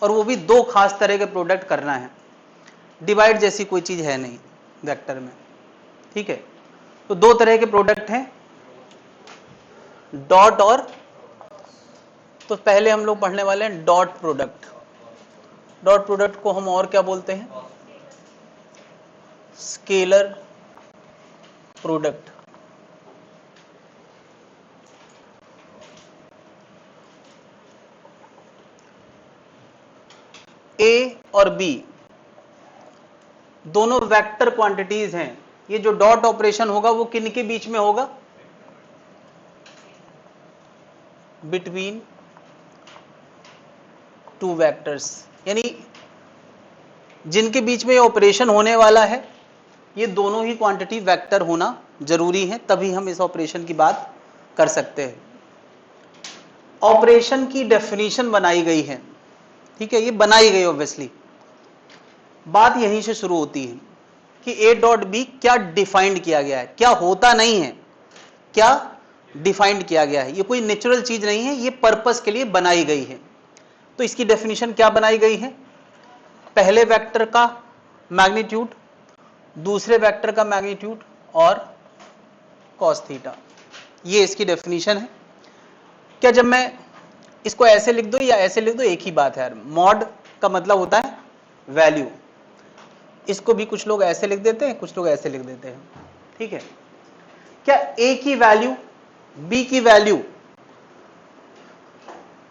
और वो भी दो खास तरह के प्रोडक्ट करना है। डिवाइड जैसी कोई चीज है नहीं वेक्टर में, ठीक है। तो दो तरह के प्रोडक्ट हैं, डॉट और, तो पहले हम लोग पढ़ने वाले हैं डॉट प्रोडक्ट। डॉट प्रोडक्ट को हम और क्या बोलते हैं, स्केलर प्रोडक्ट। ए और बी दोनों वेक्टर क्वांटिटीज हैं। ये जो डॉट ऑपरेशन होगा वो किन के बीच में होगा, बिटवीन टू वेक्टर्स, यानी जिनके बीच में ये ऑपरेशन होने वाला है ये दोनों ही क्वांटिटी वेक्टर होना जरूरी है, तभी हम इस ऑपरेशन की बात कर सकते हैं। ऑपरेशन की डेफिनेशन बनाई गई है, ठीक है, ये बनाई गई ऑब्वियसली। बात यहीं से शुरू होती है कि ए डॉट बी क्या डिफाइंड किया गया है, क्या होता नहीं है, क्या डिफाइंड किया गया है। ये कोई नेचुरल चीज नहीं है, ये पर्पस के लिए बनाई गई है। तो इसकी डेफिनेशन क्या बनाई गई है, पहले वेक्टर का मैग्नीट्यूड, दूसरे वेक्टर का मैग्नीट्यूड और कॉस थीटा, ये इसकी डेफिनेशन है। क्या जब मैं इसको ऐसे लिख दो या ऐसे लिख दो एक ही बात है यार, मॉड का मतलब होता है वैल्यू। इसको भी कुछ लोग ऐसे लिख देते हैं, कुछ लोग ऐसे लिख देते हैं, ठीक है। क्या ए की वैल्यू बी की वैल्यू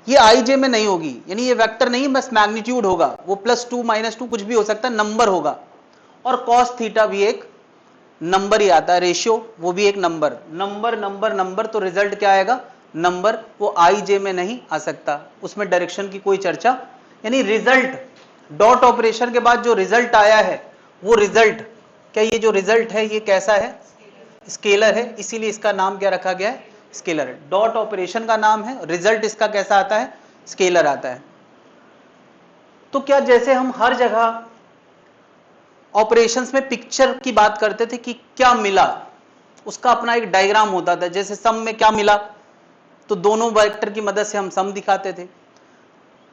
ये आई जे में नहीं होगी, यानी ये वेक्टर नहीं बस मैग्नीट्यूड होगा, वो +2 -2 कुछ भी हो सकता है, नंबर होगा। और कॉस थीटा भी एक नंबर ही आता है, रेशियो वो भी एक नंबर, नंबर नंबर नंबर, तो रिजल्ट क्या आएगा, नंबर। वो आई जे में नहीं आ सकता, उसमें डायरेक्शन की कोई चर्चा, यानी रिजल्ट डॉट ऑपरेशन के बाद जो रिजल्ट आया है वो रिजल्ट, क्या ये जो रिजल्ट है ये कैसा है, स्केलर है, इसीलिए इसका नाम क्या रखा गया है, स्केलर। डॉट ऑपरेशन का नाम है, रिजल्ट इसका कैसा आता है, स्केलर आता है। तो क्या जैसे हम हर जगह ऑपरेशंस में पिक्चर की बात करते थे कि क्या मिला, उसका अपना एक डायग्राम होता था, जैसे सम में क्या मिला तो दोनों वेक्टर की मदद से हम सम दिखाते थे,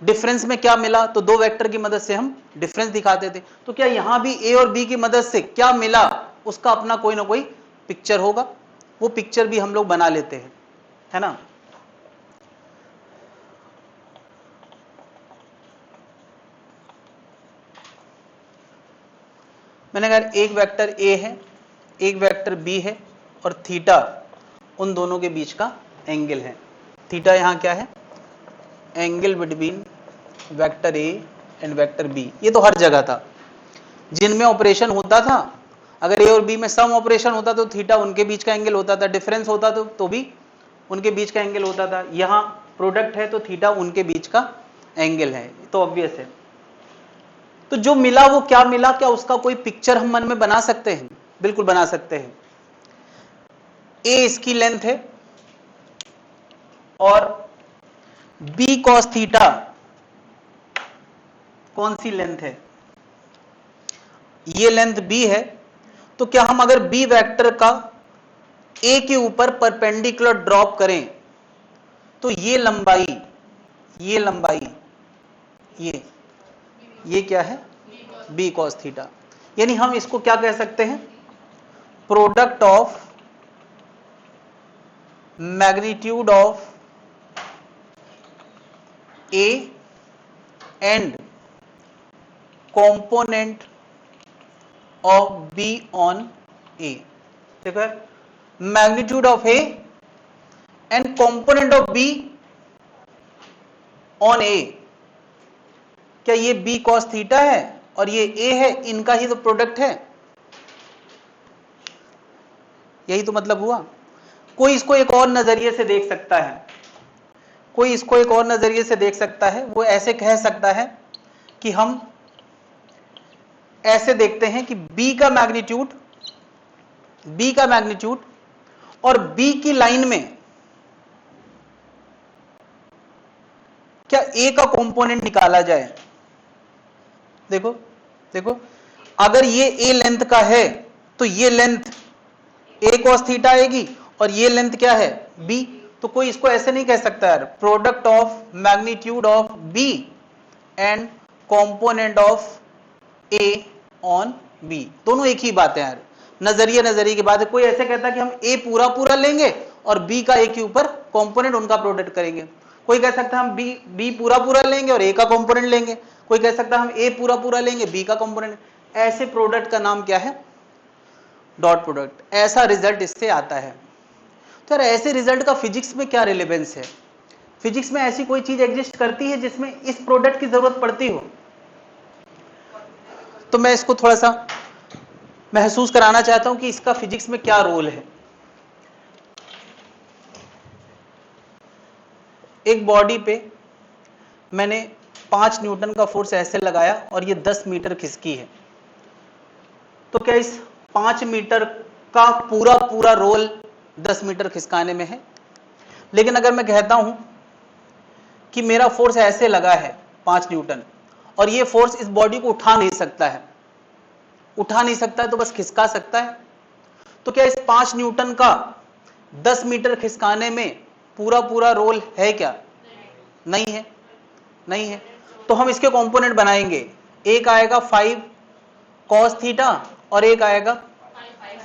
डिफरेंस में क्या मिला तो दो वेक्टर की मदद से हम डिफरेंस दिखाते थे। तो क्या यहां भी ए और बी की मदद से क्या मिला उसका अपना कोई ना कोई पिक्चर होगा, वो पिक्चर भी हम लोग बना लेते हैं, है ना। मैंने कहा एक वेक्टर ए है, एक वेक्टर बी है, और थीटा उन दोनों के बीच का एंगल है। थीटा यहां क्या है, angle between vector A and vector B. ये तो हर जगह था, जिनमें ऑपरेशन होता था, अगर ए और बी में सम ऑपरेशन होता तो थीटा उनके बीच का एंगल होता था, डिफरेंस होता तो भी उनके बीच का एंगल होता था। यहां प्रोडक्ट है तो थीटा उनके बीच का एंगल है, तो ऑब्वियस है। तो जो मिला वो क्या मिला, क्या उसका कोई पिक्चर हम मन में बना सकते हैं, बिल्कुल बना सकते हैं। ए इसकी लेंथ है और बी कॉस थीटा कौन सी लेंथ है, ये लेंथ बी है। तो क्या हम अगर बी वेक्टर का ए के ऊपर परपेंडिकुलर ड्रॉप करें तो ये लंबाई, ये लंबाई, ये क्या है, बी कॉस थीटा, यानी हम इसको क्या कह सकते हैं, product of magnitude of a and component of b on a. देखो magnitude of a and component of b on a, क्या ये बी कॉस थीटा है और ये ए है, इनका ही तो प्रोडक्ट है, यही तो मतलब हुआ। कोई इसको एक और नजरिए से देख सकता है, कोई इसको एक और नजरिए से देख सकता है, वो ऐसे कह सकता है कि हम ऐसे देखते हैं कि b का मैग्नीट्यूड और b की लाइन में क्या a का कंपोनेंट निकाला जाए। देखो देखो, अगर ये a लेंथ का है तो ये लेंथ a cos थीटा आएगी और ये लेंथ क्या है, b। तो कोई इसको ऐसे नहीं कह सकता यार, product of magnitude of b and component of A on B. दोनों एक ही बात है यार, नजरिए की बात है। कोई ऐसे कहता है कि हम ए पूरा पूरा लेंगे और बी का ए के ऊपर कंपोनेंट उनका प्रोडक्ट करेंगे। कोई कह सकता है हम बी पूरा पूरा लेंगे और ए का कंपोनेंट लेंगे। कोई कह सकता है हम ए पूरा पूरा लेंगे, बी का कंपोनेंट। ऐसे प्रोडक्ट का नाम क्या है? Dot product. ऐसा रिजल्ट इससे आता है। तो यार ऐसे रिजल्ट का फिजिक्स में क्या रिलेवेंस है? फिजिक्स में ऐसी कोई चीज एग्जिस्ट करती है जिसमें इस प्रोडक्ट की जरूरत पड़ती हो? तो मैं इसको थोड़ा सा महसूस कराना चाहता हूं कि इसका फिजिक्स में क्या रोल है। एक बॉडी पे मैंने 5 न्यूटन का फोर्स ऐसे लगाया और ये 10 मीटर खिसकी है, तो क्या इस 5 मीटर का पूरा पूरा रोल 10 मीटर खिसकाने में है? लेकिन अगर मैं कहता हूं कि मेरा फोर्स ऐसे लगा है 5 न्यूटन और ये फोर्स इस बॉडी को उठा नहीं सकता है, उठा नहीं सकता है तो बस खिसका सकता है, तो क्या इस 5 न्यूटन का 10 मीटर खिसकाने में पूरा पूरा रोल है क्या? नहीं है, नहीं है। तो हम इसके कंपोनेंट बनाएंगे। एक आएगा 5 कॉस थीटा और एक आएगा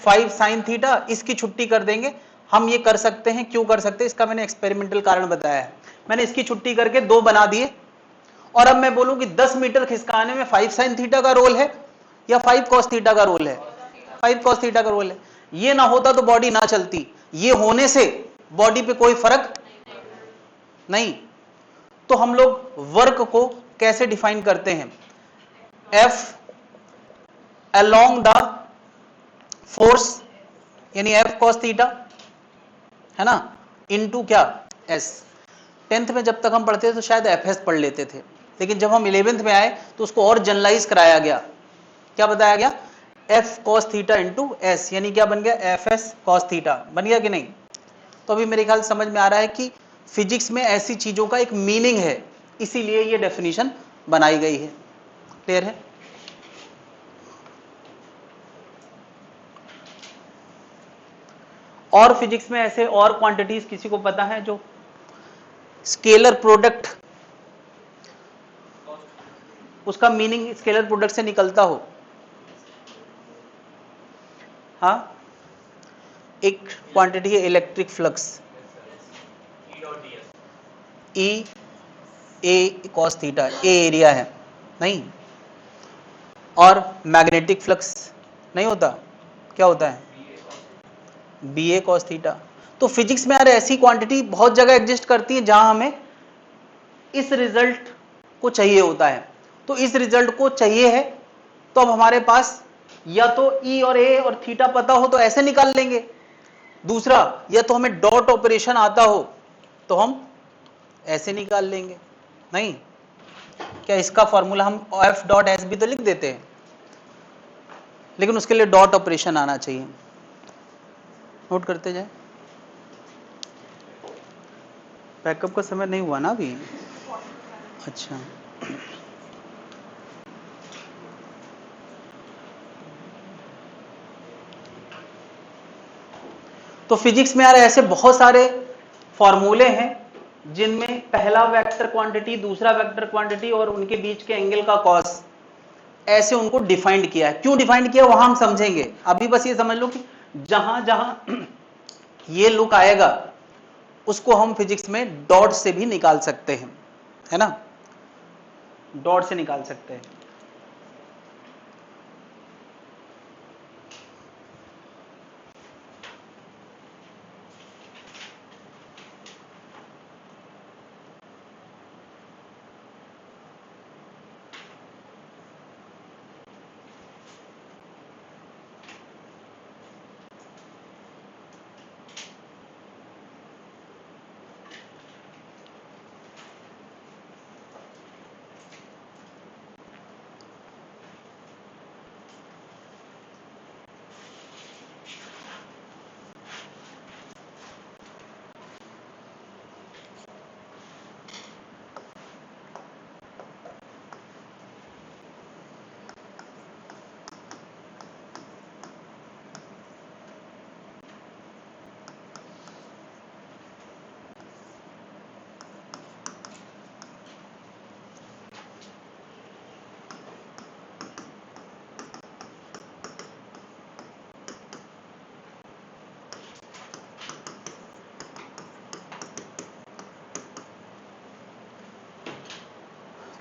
5 साइन थीटा। इसकी छुट्टी कर देंगे। हम ये कर सकते हैं, क्यों कर सकते हैं इसका मैंने एक्सपेरिमेंटल कारण बताया है। मैंने इसकी छुट्टी करके 2 बना दिए और अब मैं बोलूं कि 10 मीटर खिसकाने में 5 साइन थीटा का रोल है या 5 कॉस थीटा का रोल है? 5 कॉस थीटा का रोल है। ये ना होता तो बॉडी ना चलती, ये होने से बॉडी पे कोई फर्क नहीं। तो हम लोग वर्क को कैसे डिफाइन करते हैं? एफ अलोंग द फोर्स यानी एफ कॉस थीटा, है ना, इनटू क्या? एस। 10th में जब तक हम पढ़ते थे तो शायद एफ एस पढ़ लेते थे, लेकिन जब हम 11th में आए तो उसको और जनरलाइज कराया गया। क्या बताया गया? F cos theta into S, यानी क्या बन गया? एफ एस कॉस थीटा बन गया कि नहीं? तो अभी मेरे ख्याल समझ में आ रहा है कि फिजिक्स में ऐसी चीजों का एक मीनिंग है, इसीलिए ये डेफिनेशन बनाई गई है। क्लियर है? और फिजिक्स में ऐसे और क्वांटिटीज किसी को पता है जो स्केलर प्रोडक्ट, उसका मीनिंग स्केलर प्रोडक्ट से निकलता हो? हाँ, एक क्वांटिटी है इलेक्ट्रिक फ्लक्स, ई ए कॉस थीटा, ए एरिया है नहीं, और मैग्नेटिक फ्लक्स नहीं होता, क्या होता है? बी ए कॉस थीटा। तो फिजिक्स में यार ऐसी क्वांटिटी बहुत जगह एग्जिस्ट करती है जहां हमें इस रिजल्ट को चाहिए होता है। तो इस रिजल्ट को चाहिए है तो अब हमारे पास या तो ई और ए और थीटा पता हो तो ऐसे निकाल लेंगे, दूसरा या तो हमें डॉट ऑपरेशन आता हो तो हम ऐसे निकाल लेंगे। नहीं, क्या इसका फॉर्मूला हम एफ डॉट एस भी तो लिख देते हैं, लेकिन उसके लिए डॉट ऑपरेशन आना चाहिए। नोट करते जाए। बैकअप का समय नहीं हुआ ना अभी? अच्छा, तो फिजिक्स में यार ऐसे बहुत सारे फॉर्मूले हैं जिनमें पहला वेक्टर क्वांटिटी, दूसरा वेक्टर क्वांटिटी और उनके बीच के एंगल का कॉस, ऐसे उनको डिफाइंड किया है। क्यों डिफाइंड किया वहां हम समझेंगे, अभी बस ये समझ लो कि जहां जहां ये लुक आएगा उसको हम फिजिक्स में डॉट से भी निकाल सकते हैं, है ना, डॉट से निकाल सकते हैं।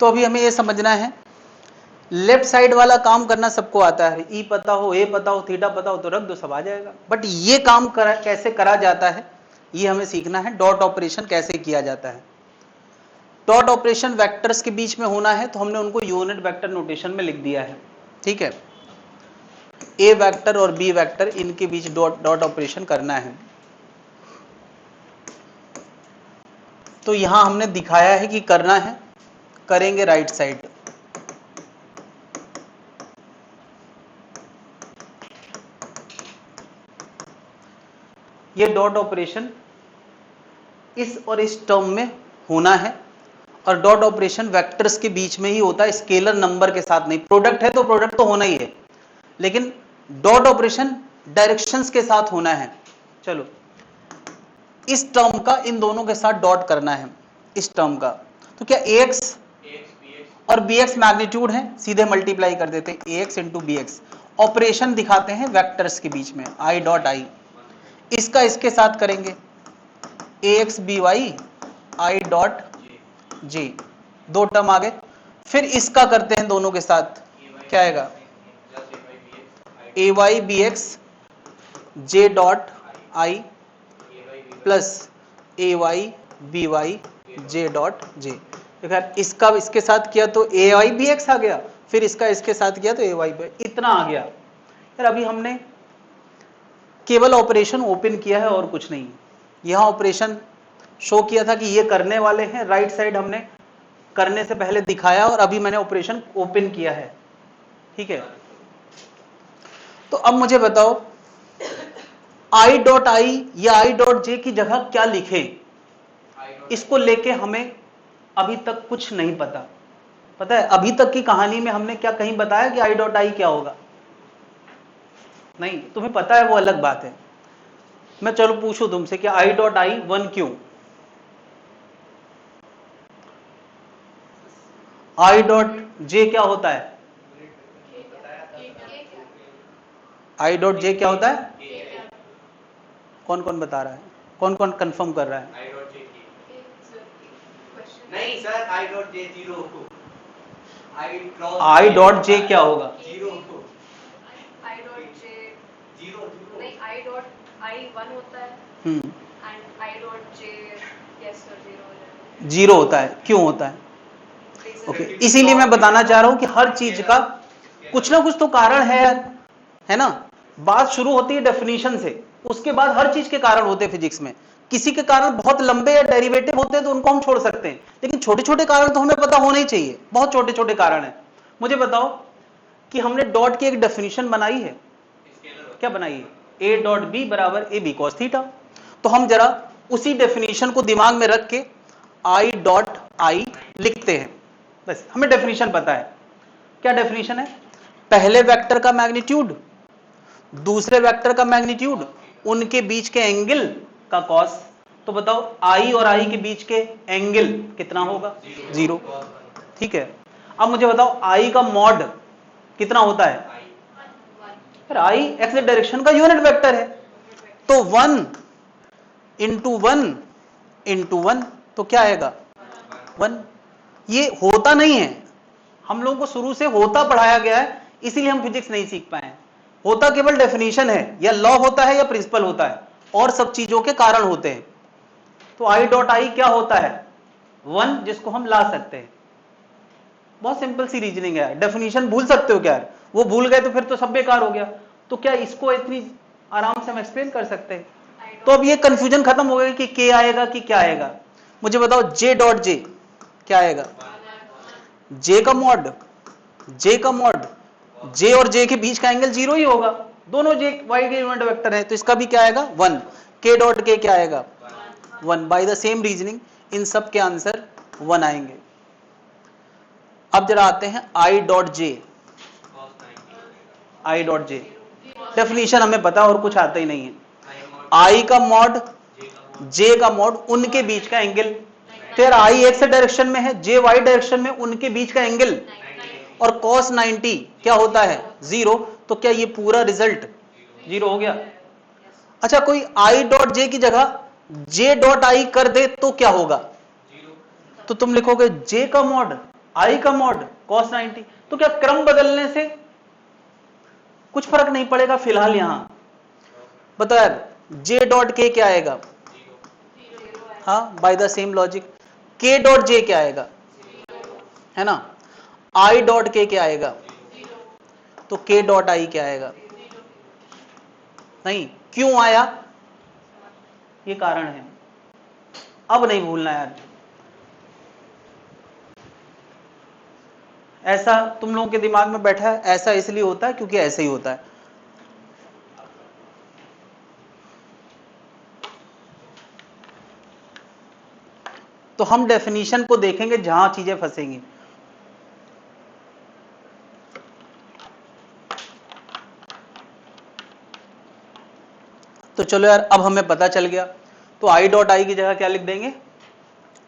तो अभी हमें ये समझना है, लेफ्ट साइड वाला काम करना सबको आता है, ई पता हो, ए पता हो, थीटा पता हो तो रख दो, सब आ जाएगा। बट ये काम कैसे करा जाता है ये हमें सीखना है। डॉट ऑपरेशन कैसे किया जाता है। डॉट ऑपरेशन वेक्टर्स के बीच में होना है तो हमने उनको यूनिट वेक्टर नोटेशन में लिख दिया है, ठीक है। ए वेक्टर और बी वेक्टर, इनके बीच डॉट ऑपरेशन करना है। तो यहां हमने दिखाया है कि करना है, करेंगे राइट साइड। ये डॉट ऑपरेशन इस और इस टर्म में होना है, और डॉट ऑपरेशन वेक्टर्स के बीच में ही होता है, स्केलर नंबर के साथ नहीं। प्रोडक्ट है तो प्रोडक्ट तो होना ही है, लेकिन डॉट ऑपरेशन डायरेक्शंस के साथ होना है। चलो, इस टर्म का इन दोनों के साथ डॉट करना है, इस टर्म का। तो क्या ax और bx मैग्नीट्यूड है, सीधे मल्टीप्लाई कर देते हैं, ax इंटू bx। ऑपरेशन दिखाते हैं वेक्टर्स के बीच में, i डॉट i। इसका इसके साथ करेंगे, ax by i dot j, दो टर्म आ गए। फिर इसका करते हैं दोनों के साथ, क्या आएगा, ay bx j dot i plus ay by j dot j। इसका इसके साथ किया तो ay bx आ गया, फिर इसका इसके साथ किया तो ay by, इतना आ गया। यार अभी हमने केवल ऑपरेशन ओपन किया है और कुछ नहीं। यहां ऑपरेशन शो किया था कि ये करने वाले हैं, राइट साइड हमने करने से पहले दिखाया, और अभी मैंने ऑपरेशन ओपन किया है, ठीक है। तो अब मुझे बताओ, i डॉट आई या i डॉट जे की जगह क्या लिखें, इसको लेके हमें अभी तक कुछ नहीं पता। पता है अभी तक की कहानी में हमने क्या कहीं बताया कि i डॉट आई क्या होगा? नहीं, तुम्हें पता है वो अलग बात है। मैं चलो पूछूं तुमसे कि i डॉट आई 1 क्यों? i डॉट जे क्या होता है? i डॉट जे क्या होता है? कौन कौन बता रहा है, कौन कौन कंफर्म कर रहा है? नहीं sir, i dot J 0, i dot J क्या होगा? 0, i डॉट जे 0 नहीं, i डॉट आई 1 होता है and i dot J yes sir 0 हो जाता है। 0 होता है, क्यों होता है? ओके, इसीलिए मैं बताना चाह रहा हूं कि हर चीज का कुछ ना कुछ तो कारण है यार, है ना। बात शुरू होती है डेफिनेशन से, उसके बाद हर चीज के कारण होते हैं फिजिक्स में। किसी के कारण बहुत लंबे या डेरिवेटिव होते हैं तो उनको हम छोड़ सकते हैं, लेकिन छोटे छोटे कारण तो हमें पता होने ही चाहिए। बहुत छोटे छोटे कारण है। मुझे बताओ कि हमने डॉट की एक डेफिनेशन बनाई है, क्या बनाई है? ए डॉट बी बराबर ए बी कॉस थीटा। तो हम जरा उसी डेफिनेशन को दिमाग में रख के आई डॉट आई लिखते हैं। बस हमें डेफिनेशन पता है। क्या डेफिनेशन है? पहले वेक्टर का मैग्नीट्यूड दूसरे वेक्टर का मैग्नीट्यूड, उनके बीच के एंगल का कॉस। तो बताओ आई और आई के बीच के एंगल कितना होगा? 0, ठीक है। अब मुझे बताओ आई का मॉड कितना होता है? फिर आई एक्स डायरेक्शन का यूनिट वेक्टर है, तो 1 इंटू 1 इंटू 1, तो क्या आएगा? 1। ये होता नहीं है, हम लोगों को शुरू से होता पढ़ाया गया है, इसीलिए हम फिजिक्स नहीं सीख पाए हैं। होता केवल डेफिनेशन है, या लॉ होता है या प्रिंसिपल होता है, और सब चीजों के कारण होते हैं। तो आई डॉट आई क्या होता है? 1, जिसको हम ला सकते हैं। बहुत सिंपल सी रीजनिंग है। डेफिनेशन भूल सकते हो क्या यार? वो भूल गए तो फिर तो सब बेकार हो गया। तो क्या इसको इतनी आराम से हम एक्सप्लेन कर सकते हैं? तो अब ये कंफ्यूजन खत्म हो गया कि के आएगा कि क्या आएगा। मुझे बताओ जे डॉट जे क्या आएगा? जे का मॉड, जे का मॉड, जे और जे के बीच का एंगल 0 ही होगा, दोनों जे वाई के यूनिट वेक्टर है, तो इसका भी क्या आएगा? 1। के डॉट के क्या आएगा? 1। बाय द सेम रीजनिंग इन सब के आंसर 1 आएंगे। अब जरा आते हैं I dot J. I dot J definition हमें पता और कुछ आता ही नहीं है। आई का मॉड, जे का मॉड, उनके बीच का एंगल। तो यार आई एक्स डायरेक्शन में है, जे वाई डायरेक्शन में, उनके बीच का एंगल, और cos 90 क्या होता है? 0। तो क्या ये पूरा रिजल्ट 0 हो गया? अच्छा, कोई आई डॉट जे की जगह जे डॉट आई कर दे तो क्या होगा? तो तुम लिखोगे जे का मॉड आई का मॉड cos 90। तो क्या क्रम बदलने से कुछ फर्क नहीं पड़ेगा फिलहाल यहां? बताओ यार, जे डॉट के क्या आएगा? हाँ, बाय द सेम लॉजिक के डॉट जे क्या आएगा? है ना। आई डॉट के क्या आएगा? तो के डॉट आई क्या आएगा? नहीं, क्यों आया? ये कारण है, अब नहीं भूलना यार। ऐसा तुम लोगों के दिमाग में बैठा है, ऐसा इसलिए होता है क्योंकि ऐसे ही होता है। तो हम डेफिनेशन को देखेंगे जहां चीजें फंसेंगी। तो चलो यार, अब हमें पता चल गया। तो आई डॉट आई की जगह क्या लिख देंगे?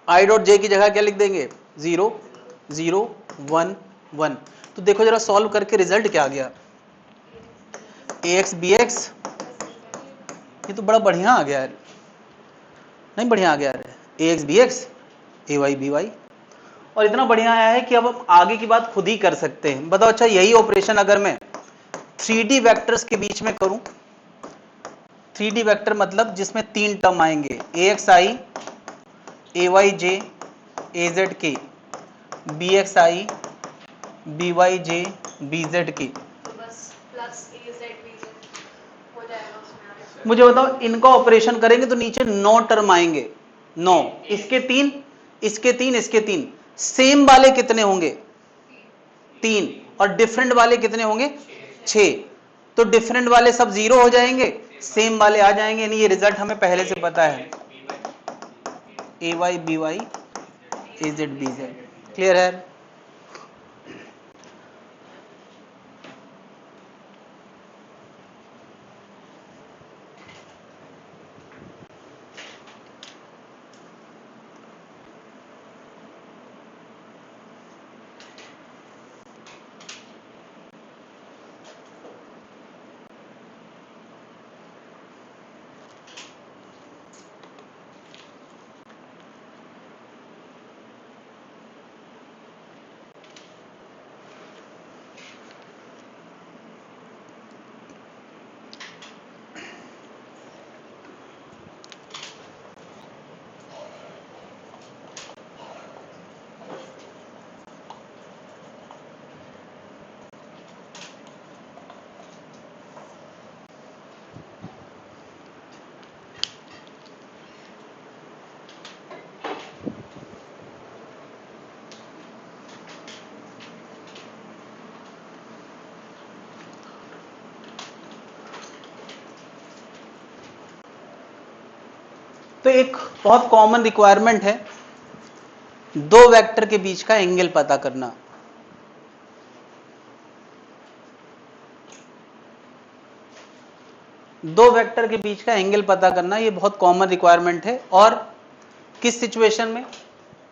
आई डॉट जे की जगह क्या लिख देंगे? 0 0 1 1। तो देखो जरा सॉल्व करके रिजल्ट क्या आ गया? ax bx, ये तो बड़ा बढ़िया आ गया यार। नहीं बढ़िया आ गया यार, ax bx ay by, और इतना बढ़िया आया है कि अब हम आगे की बात खुद ही कर सकते हैं। बताओ, अच्छा यही ऑपरेशन अगर मैं 3D वेक्टर्स के बीच में करूं, 3D वेक्टर मतलब जिसमें 3 टर्म आएंगे, axi ayj azk bxi byj bzk। तो बस plus a Z B Z हो जाएगा उसमें आगे। मुझे बताओ, इनका ऑपरेशन करेंगे तो नीचे 9 टर्म आएंगे, 9, इसके 3 इसके 3 इसके 3, सेम वाले कितने होंगे? 3, और डिफरेंट वाले कितने होंगे? 6। तो डिफरेंट वाले सब 0 हो जाएंगे, सेम वाले आ जाएंगे, यानी ये रिजल्ट हमें पहले से पता है, ए वाई बी वाई ए जेड बी जेड। क्लियर है? तो एक बहुत कॉमन रिक्वायरमेंट है, दो वेक्टर के बीच का एंगल पता करना। दो वेक्टर के बीच का एंगल पता करना, ये बहुत कॉमन रिक्वायरमेंट है। और किस सिचुएशन में?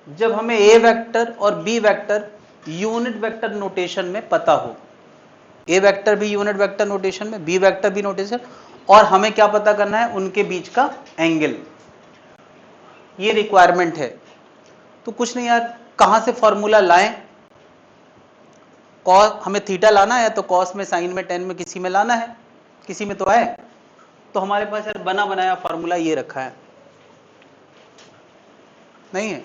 जब हमें ए वेक्टर और B vector unit vector notation में पता हो। ए वेक्टर भी यूनिट वेक्टर नोटेशन में, बी वेक्टर भी नोटेशन, और हमें क्या पता करना है? उनके बीच का एंगल। ये रिक्वायरमेंट है। तो कुछ नहीं यार, कहां से फॉर्मूला लाएं? कॉस, हमें थीटा लाना है तो कॉस में, साइन में, टेन में, किसी में लाना है, किसी में तो है। तो हमारे पास यार बना बनाया फॉर्मूला ये रखा है, नहीं है?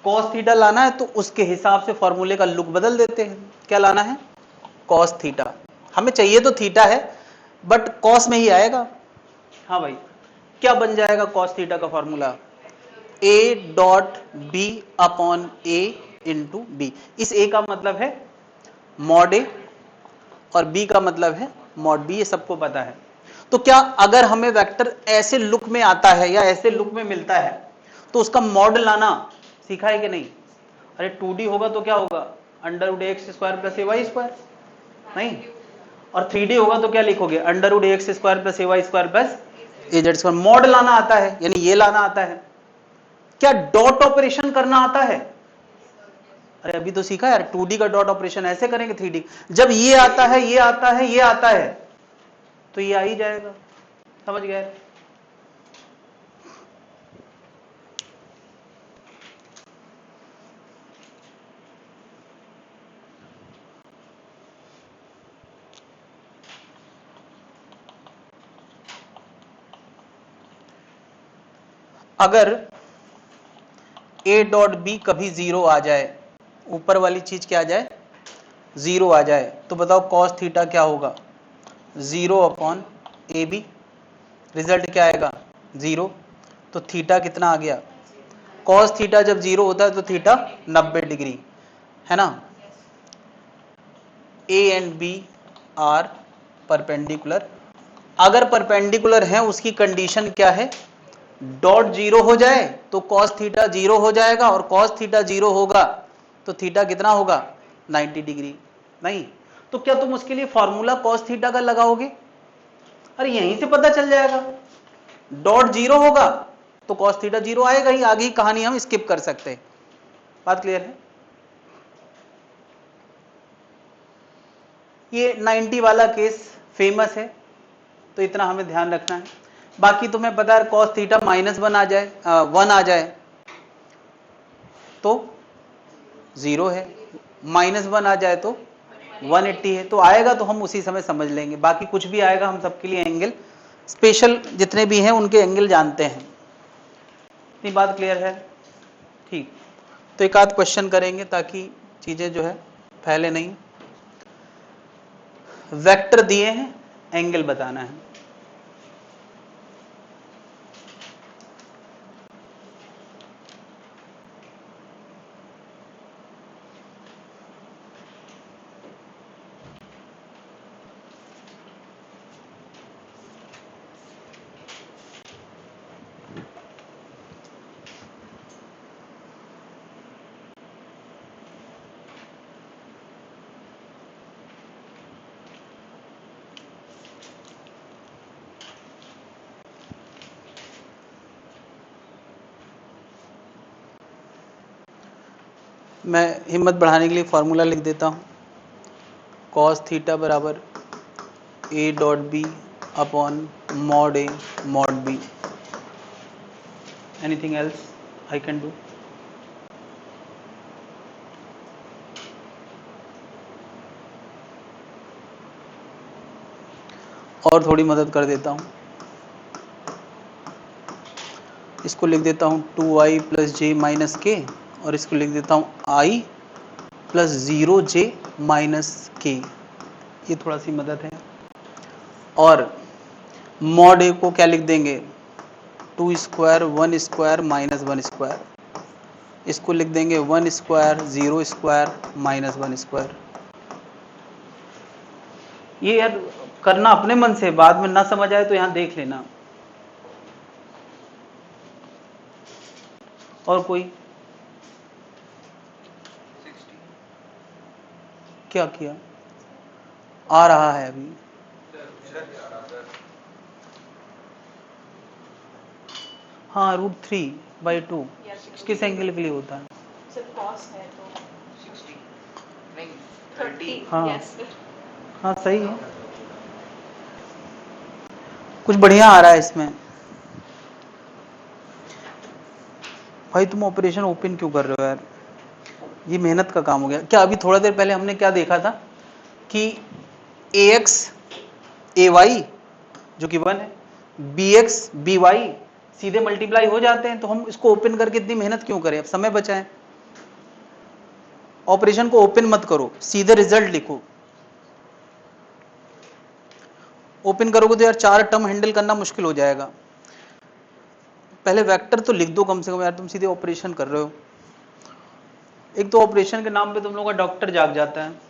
कॉस थीटा लाना है तो उसके हिसाब से फॉर्मूले का लुक बदल देते हैं। क्या लाना है? Cos theta. हमें चाहिए तो थीटा है, बट कॉस में ही आएगा। हाँ भाई, क्या बन जाएगा कॉस थीटा का formula? A dot B upon A into B. इस ए का मतलब है मॉड ए और बी का मतलब है मॉड बी, ये सबको पता है। तो क्या अगर हमें वेक्टर ऐसे लुक में आता है या ऐसे लुक में मिलता है तो उसका मॉड लाना सीखा है कि नहीं? अरे 2D होगा तो क्या होगा? Under root x square plus a y square, नहीं? और 3D होगा तो क्या लिखोगे? Under root x square plus a y square plus a z square. Mod लाना आता है, यानी ये लाना आता है। क्या डॉट ऑपरेशन करना आता है? अरे अभी तो सीखा यार, 2D का डॉट ऑपरेशन ऐसे करेंगे, 3D जब ये आता है, ये आता है, ये आता है, तो ये आ ही जाएगा। समझ गए? अगर ए डॉट बी कभी 0 आ जाए, ऊपर वाली चीज क्या आ जाए, 0 आ जाए, तो बताओ कॉस थीटा क्या होगा, 0 अपॉन ए बी। रिजल्ट क्या आएगा, 0। तो थीटा कितना आ गया, कॉस थीटा जब 0 होता है तो थीटा 90 डिग्री, है ना। A and B are perpendicular. अगर परपेंडिकुलर है उसकी कंडीशन क्या है, डॉट 0 हो जाए तो कॉस थीटा 0 हो जाएगा, और कॉस थीटा 0 होगा तो थीटा कितना होगा, 90 डिग्री। नहीं तो क्या तुम उसके लिए फॉर्मूला कॉस थीटा का लगाओगे, अरे यहीं से पता चल जाएगा, डॉट 0 होगा तो कॉस थीटा 0 आएगा ही, आगे की कहानी हम स्किप कर सकते हैं। बात क्लियर है। ये 90 वाला केस फेमस है, तो इतना हमें ध्यान रखना है। बाकी तुम्हें पता है कॉस थीटा -1 आ जाए, 1 आ जाए तो 0 है, -1 आ जाए तो 180 है, तो आएगा तो हम उसी समय समझ लेंगे। बाकी कुछ भी आएगा हम सबके लिए एंगल स्पेशल जितने भी हैं उनके एंगल जानते हैं। इतनी बात क्लियर है, ठीक। तो एक आध क्वेश्चन करेंगे ताकि चीजें जो है फैले नहीं। वेक्टर दिए हैं, एंगल बताना है। मैं हिम्मत बढ़ाने के लिए फॉर्मूला लिख देता हूँ, कॉस थीटा बराबर A dot B upon mod A mod B. Anything else I can do. और थोड़ी मदद कर देता हूँ, इसको लिख देता हूँ 2i प्लस जे माइनस के, और इसको लिख देता हूँ i प्लस 0j माइनस के। ये थोड़ा सी मदद है। और मॉड ए को क्या लिख देंगे, 2 स्क्वायर 1 स्क्वायर माइनस 1 स्क्वायर। इसको लिख देंगे 1 स्क्वायर 0 स्क्वायर माइनस 1 स्क्वायर। ये यार करना अपने मन से, बाद में ना समझ आए तो यहां देख लेना। और कोई 60 क्या किया, आ रहा है अभी। हाँ √3/2 किस एंगल के लिए होता है, सिर्फ कॉस है तो 60 नहीं 30। हाँ यस हाँ सही है, कुछ बढ़िया आ रहा है इसमें। भाई तुम ऑपरेशन ओपन क्यों कर रहे हो यार, ये मेहनत का काम हो गया क्या। अभी थोड़ा देर पहले हमने क्या देखा था कि ax ay जो कि 1 है, bx by सीधे मल्टीप्लाई हो जाते हैं, तो हम इसको ओपन करके इतनी मेहनत क्यों करें, अब समय बचाएं। ऑपरेशन को ओपन मत करो, सीधे रिजल्ट लिखो। ओपन करोगे तो यार 4 टर्म हैंडल करना मुश्किल हो जाएगा। पहले वेक्टर तो लिख दो कम से कम यार, तुम सीधे ऑपरेशन कर रहे हो। एक तो ऑपरेशन के नाम पे तुम लोगों का डॉक्टर जाग जाता है।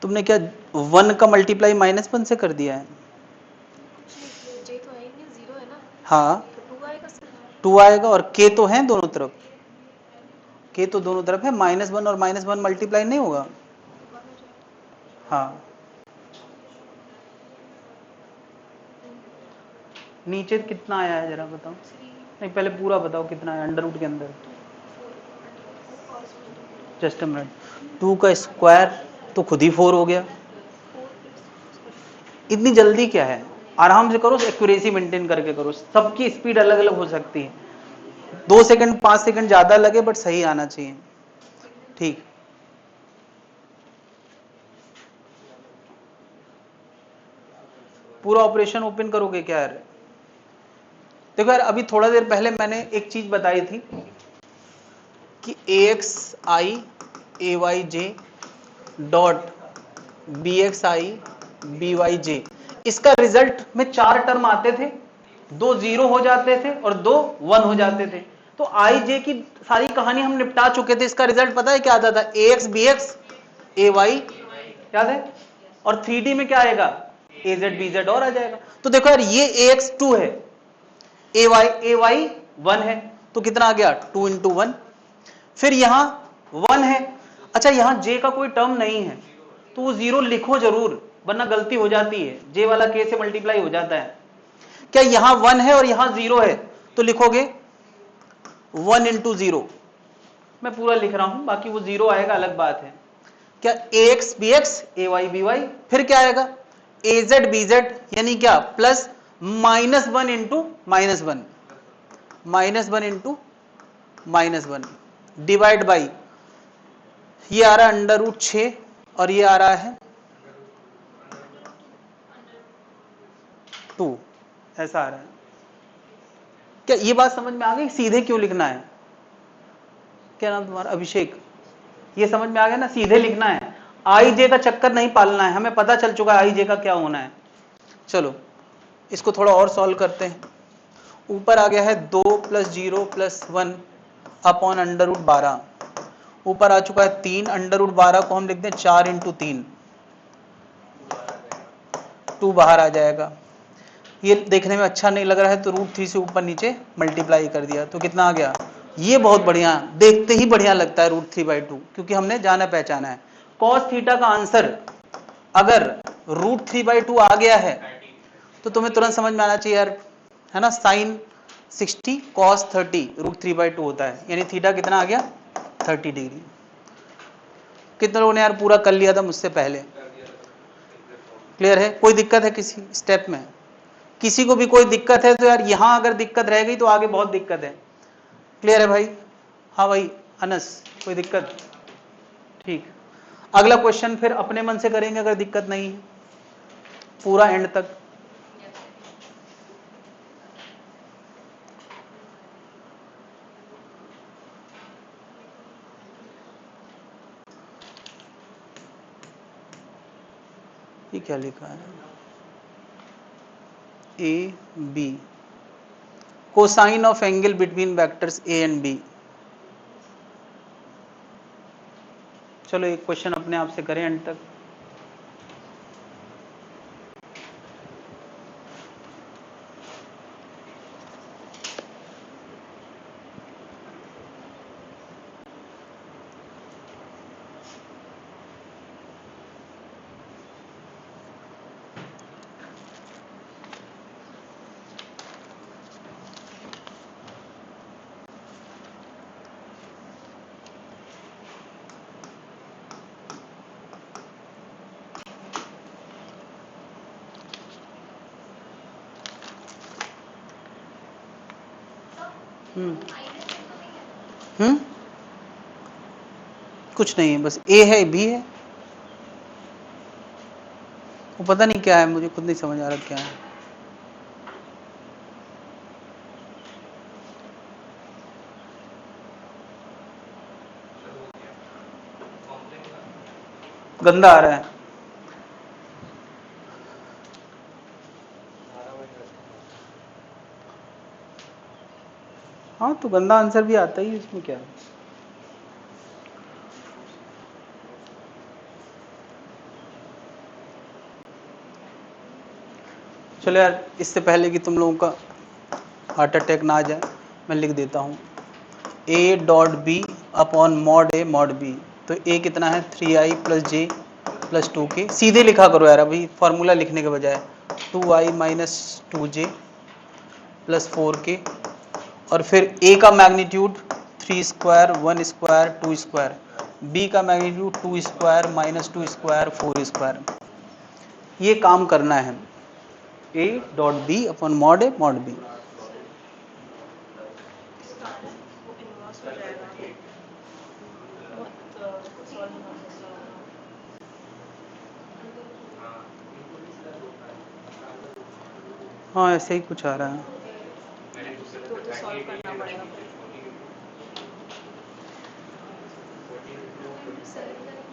तुमने क्या 1 का मल्टीप्लाई -1 से कर दिया है। जे तो आएंगे, 0 है ना, हाँ तो 2 आएगा सर। 2 आएगा, और k तो है दोनों तरफ, k तो दोनों तरफ है, -1 और -1 मल्टीप्लाई नहीं होगा। तो 1 हो जाएगा। हाँ नीचे कितना आया है जरा बताओ, 3 नहीं पहले पूरा बताओ कितना है अंडर रूट के अंदर। 2 4 cos 2 जस्ट अ मिनट, 2 का स्क्वायर तो खुद ही 4 हो गया। 4 प्लस इतनी जल्दी क्या है, आराम से करो, एक्यूरेसी मेंटेन करके करो, सबकी स्पीड अलग अलग हो सकती है, 2 सेकंड 5 सेकंड ज्यादा लगे बट सही आना चाहिए। ठीक पूरा ऑपरेशन ओपन करोगे क्या यार? देखो यार, अभी थोड़ा देर पहले मैंने एक चीज बताई थी कि AXI AYJ dot BXI BYJ, इसका रिजल्ट में 4 टर्म आते थे, 2 0 हो जाते थे और 2 1 हो जाते थे। तो IJ की सारी कहानी हम निपटा चुके थे। इसका रिजल्ट पता है क्या आता था? AX BX AY, याद है? और 3D में क्या आएगा? AZ BZ और आ जाएगा। तो देखो यार, ये AX 2 है, AY 1 है, तो कितना आ गया? 2 into 1। फिर यहां 1 है, अच्छा यहां J का कोई टर्म नहीं है तो वो 0 लिखो जरूर, वरना गलती हो जाती है, J वाला K से मल्टीप्लाई हो जाता है। क्या यहां 1 है और यहां 0 है, तो लिखोगे 1 into 0। मैं पूरा लिख रहा हूं, बाकी वो 0 आएगा अलग बात है। क्या AX BX AY BY, फिर क्या आएगा? AZ BZ, यानी क्या? Plus -1 into -1, -1 into -1 divide by, ये आ रहा है √6 और ये आ रहा है 2, ऐसा आ रहा है। क्या ये बात समझ में आ गई? सीधे क्यों लिखना है? क्या नाम तुम्हारा? अभिषेक। ये समझ में आ गया ना, सीधे लिखना है, IJ का चक्कर नहीं पालना है, हमें पता चल चुका है IJ का क्या होना है। चलो इसको थोड़ा और सॉल्व करते हैं। ऊपर आ गया है 2 + 0 + 1 अपॉन √12, ऊपर आ चुका है 3, √12 को हम लिख दें 4 × 3, 2 बाहर आ जाएगा। ये देखने में अच्छा नहीं लग रहा है तो √3 से ऊपर नीचे मल्टीप्लाई कर दिया, तो कितना आ गया? ये बहुत बढ़िया, देखते ही बढ़िया लगता है √3/2, क्योंकि हमने जाना पहचाना है। cos थीटा का आंसर अगर √3/2 आ गया है तो तुम्हें तुरंत समझ में आना चाहिए यार, है ना? sin 60 cos 30 √3/2 होता है, यानी थीटा कितना आ गया? 30 डिग्री। कितने लोगों ने यार पूरा कर लिया था मुझसे पहले? क्लियर है? कोई दिक्कत है किसी स्टेप में? किसी को भी कोई दिक्कत है तो यार, यहां अगर दिक्कत रह गई तो आगे बहुत दिक्कत है। क्लियर है भाई? हाँ भाई अनस, कोई दिक्कत? ठीक, अगला क्वेश्चन फिर अपने मन से करेंगे अगर दिक्कत नहीं है, पूरा एंड तक। ये क्या लिखा है? AB cosine of angle between vectors A and B। चलो एक क्वेश्चन अपने आप से करें एंड तक। कुछ नहीं है, बस A है B है, वो पता नहीं क्या है, मुझे खुद नहीं समझ आ रहा क्या है। गंदा आ रहा है। हाँ तो गंदा आंसर भी आता ही है, इसमें क्या है? चलो यार, इससे पहले कि तुम लोगों का हार्ट अटैक ना आ जाए, मैं लिख देता हूँ A.B upon mod A mod B। तो A कितना है? 3i + j + 2k। सीधे लिखा करो यार, अभी फॉर्मूला लिखने के बजाय। 2i - 2j + 4k, और फिर A का magnitude 3 square 1 square 2 square, B का मैग्नीट्यूड 2 स्क्वायर - 2 स्क्वायर 4 स्क्वायर। ये काम करना है, A.B upon mod A mod B। इसका वो इनवर्स हो जाएगा, बहुत सॉल्व होना पड़ता होगा। हाँ ऐसे ही कुछ आ रहा है। तो सॉल्व करना पड़ेगा। 2 into 7 करेंगे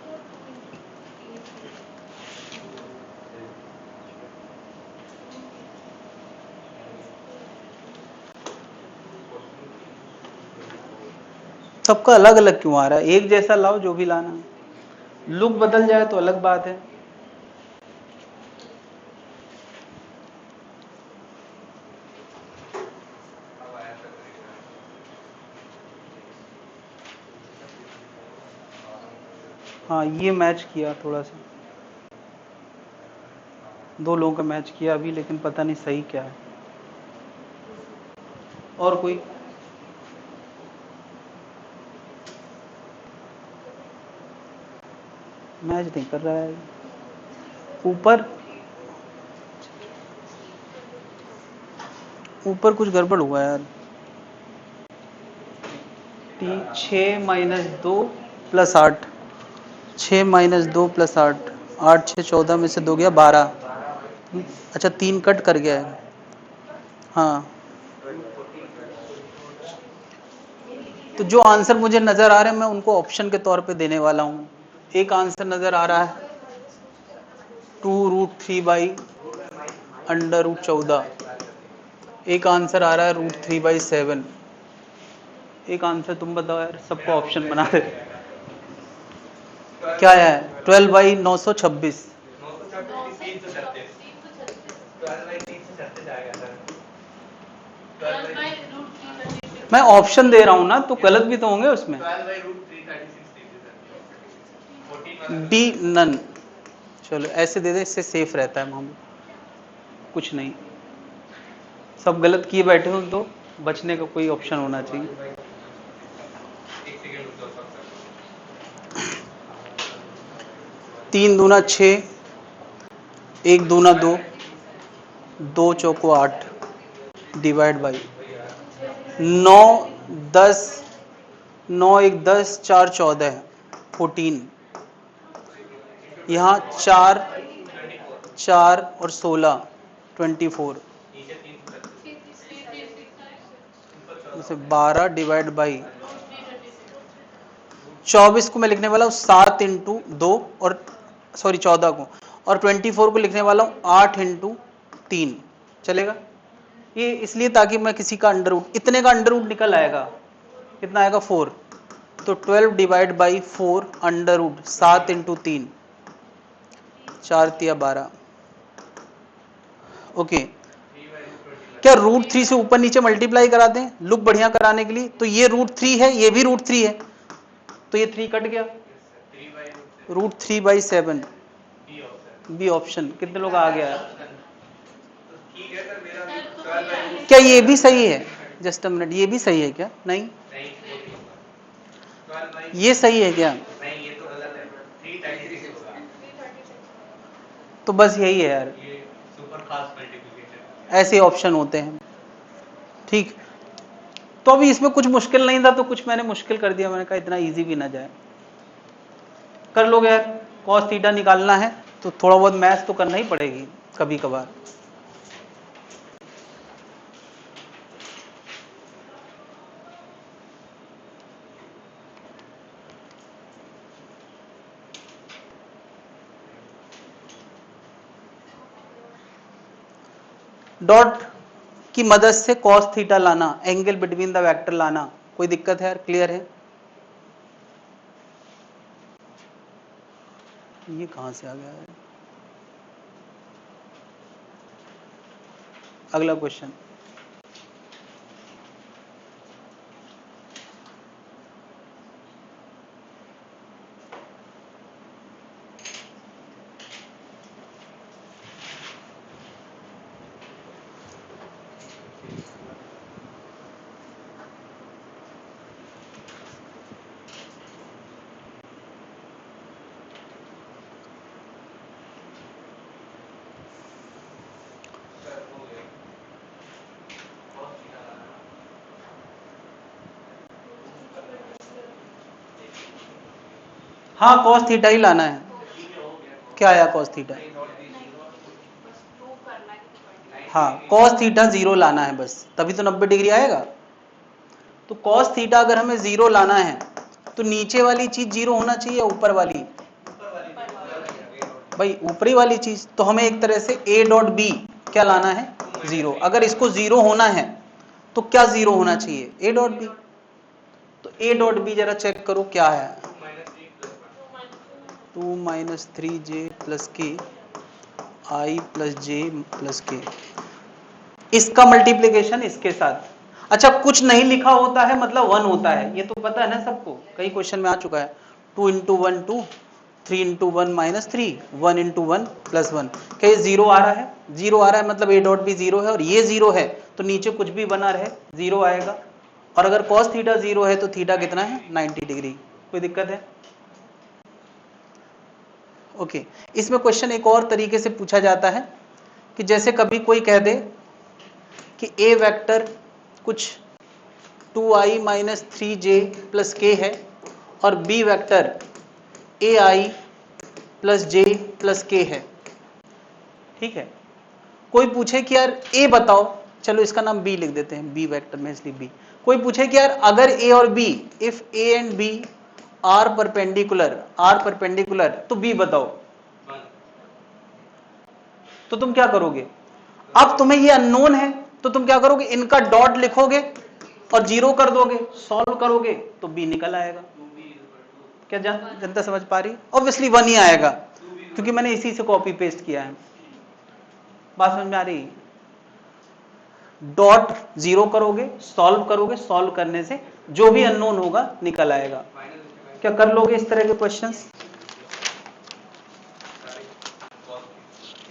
और 2 into 8 करेंगे। सबका अलग अलग क्यों आ रहा है? एक जैसा लाओ जो भी लाना है। लुक बदल जाए तो अलग बात है। हाँ ये मैच किया थोड़ा सा, 2 लोगों का मैच किया अभी, लेकिन पता नहीं सही क्या है। और कोई? मैच नहीं कर रहा है ऊपर। ऊपर कुछ गड़बड़ हुआ है यार। 6 माइनस 2 प्लस 8, 6 माइनस 2 प्लस 8, 8 6 14 में से 2 गया 12। अच्छा 3 कट कर गया है। हाँ तो जो आंसर मुझे नजर आ रहे हैं मैं उनको ऑप्शन के तौर पे देने वाला हूँ। एक आंसर नजर आ रहा है 2√3/√14। एक आंसर आ रहा है √3/7। एक आंसर तुम बताओ यार, सबको ऑप्शन बना दे। क्या है? 12/926। मैं ऑप्शन दे रहा हूं ना, तो गलत भी तो होंगे उसमें। D none. चलो ऐसे दे दे, इससे सेफ रहता है मामला। कुछ नहीं, सब गलत किए बैठे हो तो बचने का कोई ऑप्शन होना चाहिए। 3 दूना 6, 1 दूना 2, 2 चौको 8, डिवाइड बाई 9 10, 9 1 10, 4 14, 14। यहाँ 4 4 और 16, 24। जैसे 12 डिवाइड बाई 24 को मैं लिखने वाला हूँ 7 इंटू 2 और सॉरी 14 को, और 24 को लिखने वाला हूँ 8 इंटू 3। चलेगा ये इसलिए ताकि मैं किसी का अंडर रूट, इतने का अंडर रूट निकल आएगा। कितना आएगा? 4। तो 12 divide by 4 under root 7 into 3, 4 तिया 12। ओके, क्या √3 से ऊपर नीचे मल्टीप्लाई करा दें लुक बढ़िया कराने के लिए? तो ये √3 है, ये भी √3 है, तो ये 3 कट गया। √3/7 बी ऑप्शन। कितने लोग आ गया? क्या ये भी सही है? जस्ट अ मिनट, ये भी सही है क्या? नहीं, ये सही है क्या? तो बस यही है यार, ऐसे ऑप्शन होते हैं। ठीक, तो अभी इसमें कुछ मुश्किल नहीं था, तो कुछ मैंने मुश्किल कर दिया। मैंने कहा इतना इजी भी ना जाए। कर लोगे यार? कॉस थीटा निकालना है तो थोड़ा बहुत मैथ्स तो करना ही पड़ेगी कभी कभार। डॉट की मदद से कॉस थीटा लाना, एंगल बिटवीन द वेक्टर लाना, कोई दिक्कत है यार? क्लियर है? ये कहां से आ गया है? अगला क्वेश्चन। हाँ कॉस थीटा ही लाना है। क्या आया कॉस थीटा? नहीं, बस प्रूव करना है कि हाँ, cos थीटा 0 लाना है बस, तभी तो 90 डिग्री आएगा। तो cos थीटा अगर हमें 0 लाना है तो नीचे वाली चीज 0 होना चाहिए या ऊपर वाली? भाई ऊपरी वाली चीज। तो हमें एक तरह से a डॉट बी क्या लाना है? 0। अगर इसको 0 होना है तो क्या 0 होना चाहिए? a dot B. तो a डॉट बी जरा चेक करो क्या है। 2 माइनस 3j प्लस के आई प्लस जे प्लस के, इसका मल्टीप्लीकेशन इसके साथ। अच्छा, कुछ नहीं लिखा होता है मतलब 1 होता है, ये तो पता है ना सबको, कई क्वेश्चन में आ चुका है। 2 into 1 2, 3 into 1 minus 3, 1 into 1 plus 1। क्या ये 0 आ रहा है? 0 आ रहा है मतलब a डॉट बी 0 है, और ये 0 है तो नीचे कुछ भी बना रहे 0 आएगा। और अगर cos थीटा 0 है तो थीटा कितना है? 90 डिग्री। कोई दिक्कत है? ओके। इसमें क्वेश्चन एक और तरीके से पूछा जाता है कि जैसे कभी कोई कह दे कि a वेक्टर कुछ 2i माइनस 3j प्लस के है और b vector ai plus j plus के है। ठीक है, कोई पूछे कि यार a बताओ, चलो इसका नाम b लिख देते हैं, b वेक्टर में इसलिए b। कोई पूछे कि यार अगर a और b, if a and b are perpendicular तो b बताओ, तो तुम क्या करोगे? अब तुम्हें ये अननोन है तो तुम क्या करोगे? इनका डॉट लिखोगे और 0 कर दोगे, सॉल्व करोगे तो b निकल आएगा। क्या जनता समझ पा रही? ऑब्वियसली 1 ही आएगा क्योंकि मैंने इसी से कॉपी पेस्ट किया है। बात समझ में आ रही? डॉट 0 करोगे, सॉल्व करने से जो भी अननोन होगा निकल आएगा। क्या कर लोगे इस तरह के क्वेश्चंस?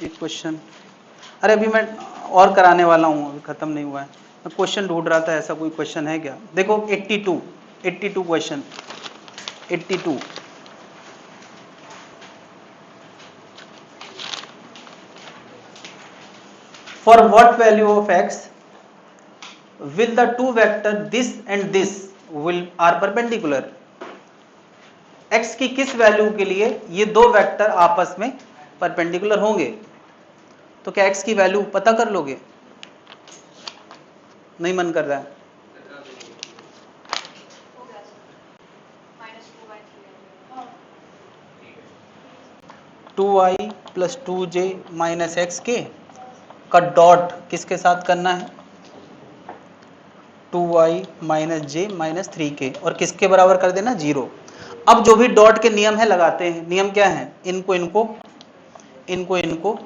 एक क्वेश्चन, अरे अभी मैं और कराने वाला हूं, अभी खत्म नहीं हुआ है। मैं क्वेश्चन ढूंढ रहा था, ऐसा कोई क्वेश्चन है क्या? देखो 82 question 82। For what value of x will the two vector this and this will are perpendicular? x की किस वैल्यू के लिए ये दो वेक्टर आपस में परपेंडिकुलर होंगे? तो क्या x की वैल्यू पता कर लोगे? नहीं मन कर रहा है? -2i plus 2j minus x के का डॉट किसके साथ करना है? 2i माइनस जे माइनस 3k, और किसके बराबर कर देना? 0। अब जो भी डॉट के नियम है लगाते हैं। नियम क्या है? इनको इनको इनको इनको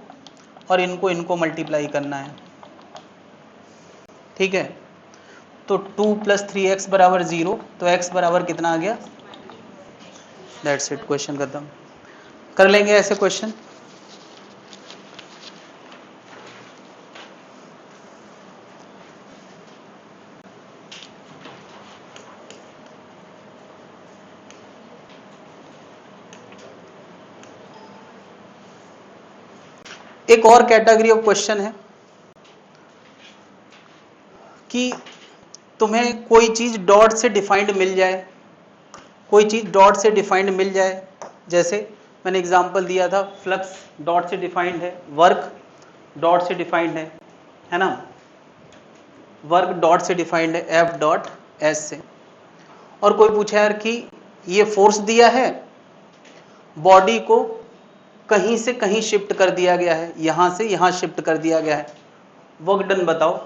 और इनको इनको मल्टीप्लाई करना है। ठीक है, तो 2 प्लस 3x बराबर 0, तो x बराबर कितना आ गया? दैट्स इट, क्वेश्चन खत्म। कर लेंगे ऐसे क्वेश्चन। एक और कैटेगरी ऑफ क्वेश्चन है कि तुम्हें कोई चीज डॉट से डिफाइंड मिल जाए, कोई चीज डॉट से डिफाइंड मिल जाए। जैसे मैंने एग्जांपल दिया था, फ्लक्स डॉट से डिफाइंड है, वर्क डॉट से डिफाइंड है ना? वर्क डॉट से डिफाइंड है एफ डॉट एस से। और कोई पूछा यार कि ये फोर्स दिया है, बॉडी को कहीं से कहीं शिफ्ट कर दिया गया है, यहां से यहां शिफ्ट कर दिया गया है, वर्क डन बताओ।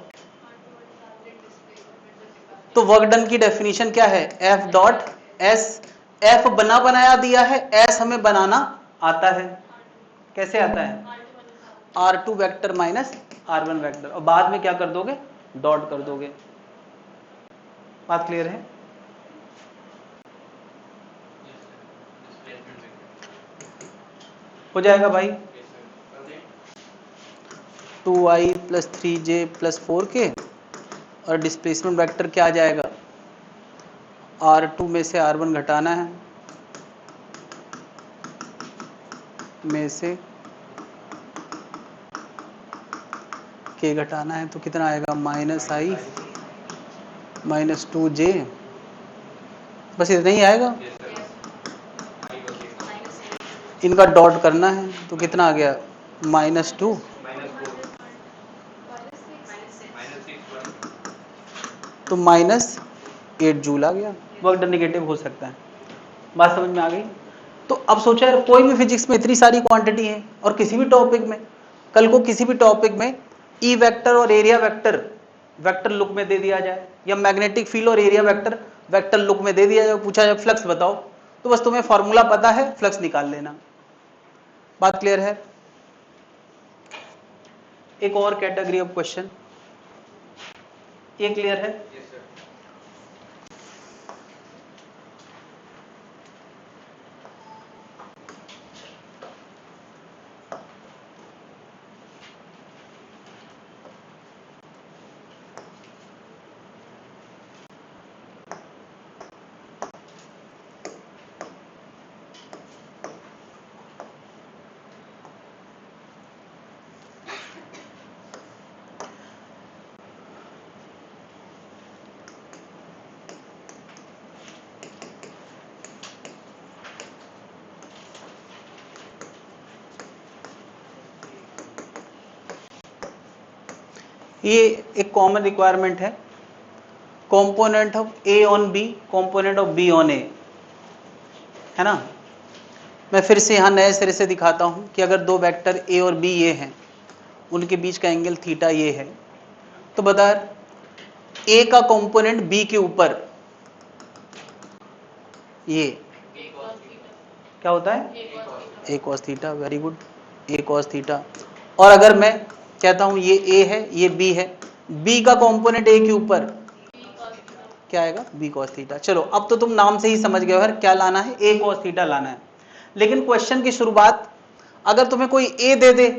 तो वर्क डन की डेफिनेशन क्या है? F dot S. एफ बना बनाया दिया है, एस हमें बनाना आता है। कैसे आता है? R2 vector minus R1 vector, और बाद में क्या कर दोगे? डॉट कर दोगे। बात क्लियर है? हो जाएगा भाई। 2i plus 3j plus 4k, और डिस्प्लेसमेंट वेक्टर क्या आ जाएगा? R2 में से R1 घटाना है, में से k घटाना है, तो कितना आएगा? -i minus 2j। बस इतना ही आएगा। इनका डॉट करना है, तो कितना आ गया? -2 तो -8 जूल आ गया। वर्क डन नेगेटिव हो सकता है। बात समझ में आ गई? तो अब सोचा यार कोई भी फिजिक्स में इतनी सारी क्वांटिटी है और किसी भी टॉपिक में, कल को किसी भी टॉपिक में ई वेक्टर और एरिया वेक्टर वेक्टर लुक में दे दिया जाए, या मैग्नेटिक फील्ड और एरिया वेक्टर वेक्टर लुक में दे दिया जाए, पूछा जाए फ्लक्स बताओ, तो बस तुम्हें फॉर्मूला पता है, फ्लक्स निकाल लेना। बात क्लियर है? एक और कैटेगरी ऑफ क्वेश्चन, ये क्लियर है? ये एक कॉमन रिक्वायरमेंट है, component of A on b, component of b on a, है ना। मैं फिर से यहां नए सिरे से दिखाता हूं कि अगर दो वेक्टर ए और बी ये हैं, उनके बीच का एंगल थीटा ये है, तो बता ए का कंपोनेंट बी के ऊपर ये क्या होता है? ए कॉस थीटा। वेरी गुड, ए कॉस थीटा। और अगर मैं कहता हूं ये ए है, ये बी है, बी का कंपोनेंट ए के ऊपर क्या आएगा? B cos theta. चलो अब तो तुम नाम से ही समझ गए हो यार क्या लाना है, ए कॉस थीटा लाना है। लेकिन क्वेश्चन की शुरुआत अगर तुम्हें कोई ए दे दे,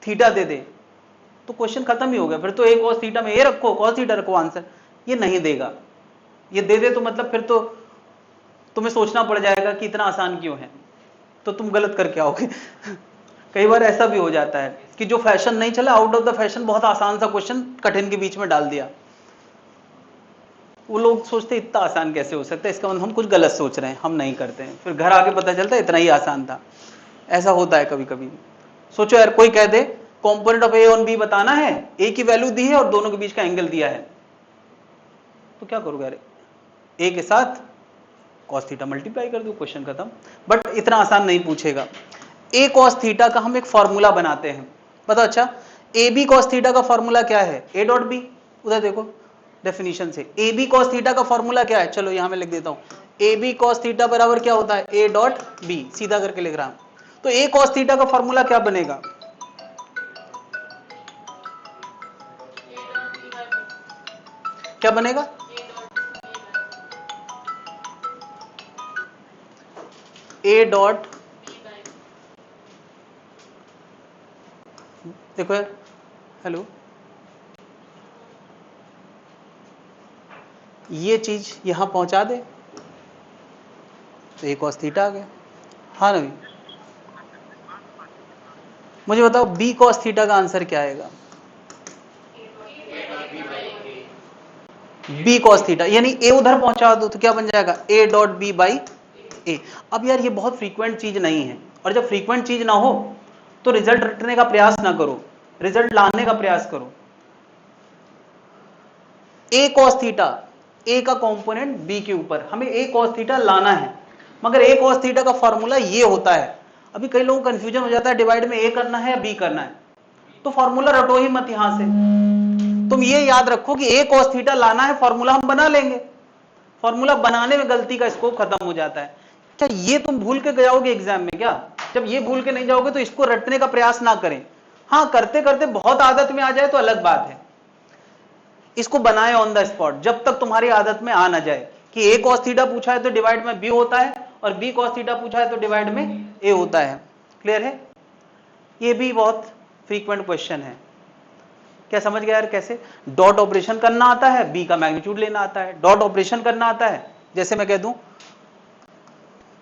थीटा दे दे, तो क्वेश्चन खत्म ही हो गया। फिर तो ए कॉस थीटा में ए रखो, कॉस थीटा रखो आंसर। ये नहीं देगा, ये दे दे तो मतलब फिर तो तुम्हें सोचना पड़ जाएगा कि इतना आसान क्यों है, तो तुम गलत करके आओगे। कई बार ऐसा भी हो जाता है कि जो फैशन नहीं चला, आउट ऑफ द फैशन बहुत आसान सा क्वेश्चन कठिन के बीच में डाल दिया। वो लोग सोचते इतना आसान कैसे हो सकता है, इसका मतलब हम कुछ गलत सोच रहे हैं, हम नहीं करते हैं। फिर घर आके पता चलता है इतना ही आसान था। ऐसा होता है कभी कभी। सोचो यार कोई कह दे component of A on b बताना है, ए की वैल्यू दी है और दोनों के बीच का एंगल दिया है, तो क्या करोगे? अरे ए के साथ कॉस थीटा मल्टीप्लाई कर दो, क्वेश्चन खत्म। बट इतना आसान नहीं पूछेगा। ए कॉस थीटा का हम एक फॉर्मूला बनाते हैं, बताओ। अच्छा, ए बी कॉस थीटा का फॉर्मूला क्या है? A dot B. उधर देखो डेफिनेशन से ए बी कॉस थीटा का फॉर्मूला क्या है? चलो यहां मैं लिख देता हूं, ए बी कॉस थीटा बराबर क्या होता है? A dot B. सीधा करके लिख रहा हूं, तो ए कॉस थीटा का फॉर्मूला क्या बनेगा? क्या बनेगा? ए डॉट, देखो यार, हेलो, ये चीज यहां पहुंचा दे तो ए कॉस थीटा आ गया। हाँ नवीन, मुझे बताओ बी कॉस थीटा का आंसर क्या आएगा? बी कॉस थीटा, यानी ए उधर पहुंचा दो तो क्या बन जाएगा? ए डॉट बी बाई ए। अब यार ये बहुत फ्रीक्वेंट चीज नहीं है, और जब फ्रीक्वेंट चीज ना हो तो रिजल्ट रटने का प्रयास ना करो, रिजल्ट लाने का प्रयास करो। ए कॉस थीटा, ए का कंपोनेंट बी के ऊपर, हमें ए कॉस थीटा लाना है, मगर ए कॉस थीटा का फॉर्मूला ये होता है। अभी कई लोगों को कंफ्यूजन हो जाता है डिवाइड में ए करना है या बी करना है, तो फॉर्मूला रटो ही मत यहां से। तुम ये याद रखो कि ए कॉस थीटा लाना है, फॉर्मूला हम बना लेंगे। फॉर्मूला बनाने में गलती का स्कोप खत्म हो जाता है। क्या ये तुम भूल के जाओगे एग्जाम में? क्या जब ये भूल के नहीं जाओगे तो इसको रटने का प्रयास ना करें। हाँ, करते करते बहुत आदत में आ जाए तो अलग बात है, इसको बनाए ऑन द स्पॉट, जब तक तुम्हारी आदत में आ ना जाए कि ए कॉस थीटा पूछा है तो डिवाइड में बी होता है, और बी कॉस थीटा पूछा है तो डिवाइड में ए होता है। क्लियर है? ये भी बहुत फ्रीक्वेंट क्वेश्चन है। क्या समझ गया यार? कैसे डॉट ऑपरेशन करना आता है, बी का मैग्नीट्यूड लेना आता है, डॉट ऑपरेशन करना आता है। जैसे मैं कह दूं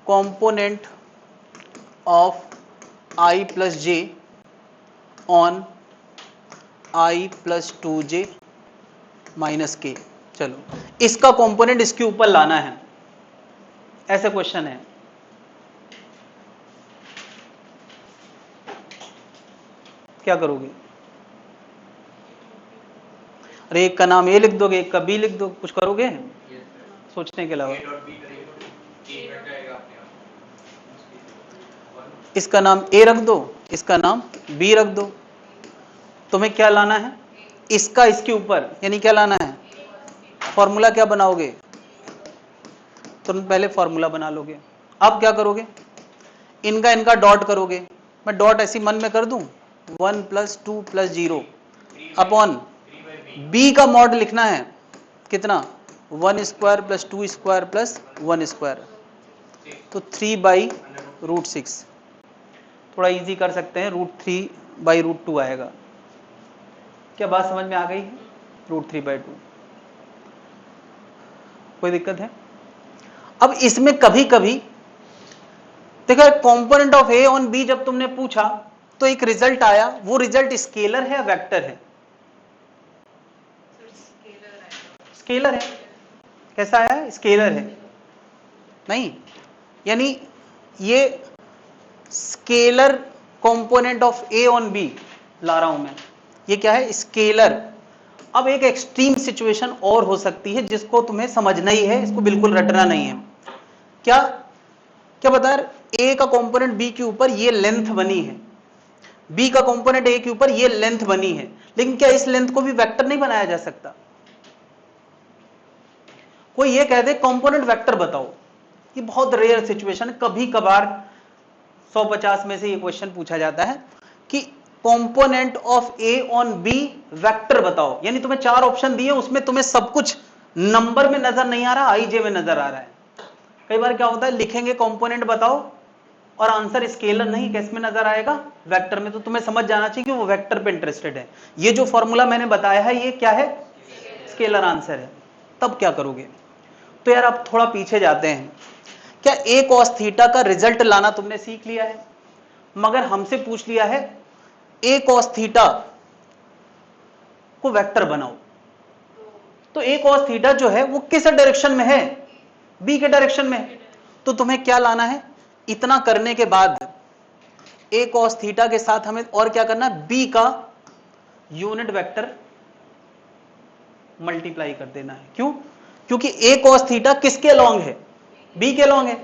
component of I plus J on I plus 2j minus के, चलो इसका कंपोनेंट इसके ऊपर लाना है, ऐसे क्वेश्चन है। क्या करोगे? अरे एक का नाम ए लिख दोगे, एक का बी लिख दो, कुछ करोगे सोचने के अलावा। इसका नाम ए रख दो, इसका नाम बी रख दो। तुम्हें क्या लाना है, इसका इसके ऊपर, यानी क्या लाना है, फॉर्मूला क्या बनाओगे, तुम पहले फॉर्मूला बना लोगे। अब क्या करोगे, इनका इनका डॉट करोगे। मैं डॉट ऐसी मन में कर दूं, 1 + 2 + 0 अपॉन बी का मॉड लिखना है कितना, 1² + 2² + 1², तो 3/√6। थोड़ा इजी कर सकते हैं, √3/√2 आएगा। क्या बात समझ में आ गई है, √3/2। कोई दिक्कत है। अब इसमें कभी कभी देखो, component of A on B जब तुमने पूछा तो एक रिजल्ट आया, वो रिजल्ट स्केलर है या वेक्टर है, स्केलर है। कैसा आया, स्केलर है। नहीं, यानी ये scalar component of A on b ला रहा हूं मैं, ये क्या है, स्केलर। अब एक एक्सट्रीम सिचुएशन और हो सकती है जिसको तुम्हें समझना ही है, इसको बिल्कुल रटना नहीं है। क्या क्या बता रहे, ए का कंपोनेंट बी के ऊपर ये लेंथ बनी है, बी का कंपोनेंट ए के ऊपर ये लेंथ बनी है, लेकिन क्या इस लेंथ को भी वेक्टर नहीं बनाया जा सकता। कोई ये कह दे कंपोनेंट वेक्टर बताओ, ये बहुत रेयर सिचुएशन, कभी कभार 150 में से ये क्वेश्चन पूछा जाता है कि component of A on B vector बताओ, यानी तुम्हें 4 ऑप्शन दिए, उसमें तुम्हें सब कुछ नंबर में नजर नहीं आ रहा, आईजे में नजर आ रहा है। कई बार क्या होता है, लिखेंगे कंपोनेंट बताओ और आंसर स्केलर नहीं, किस में नजर आएगा, वेक्टर में। तो तुम्हें समझ जाना चाहिए कि वो वेक्टर पे इंटरेस्टेड है। ये जो फॉर्मूला मैंने बताया है ये क्या है, स्केलर आंसर है। तब क्या करोगे, तो यार आप थोड़ा पीछे जाते हैं। क्या a cos थीटा का रिजल्ट लाना तुमने सीख लिया है, मगर हमसे पूछ लिया है a cos थीटा को वेक्टर बनाओ, तो a cos थीटा जो है वो किस डायरेक्शन में है, b के डायरेक्शन में। तो तुम्हें क्या लाना है, इतना करने के बाद a cos थीटा के साथ हमें और क्या करना है, b का यूनिट वेक्टर मल्टीप्लाई कर देना है। क्यों, क्योंकि a cos थीटा किसके लॉन्ग है, b के लॉन्ग है।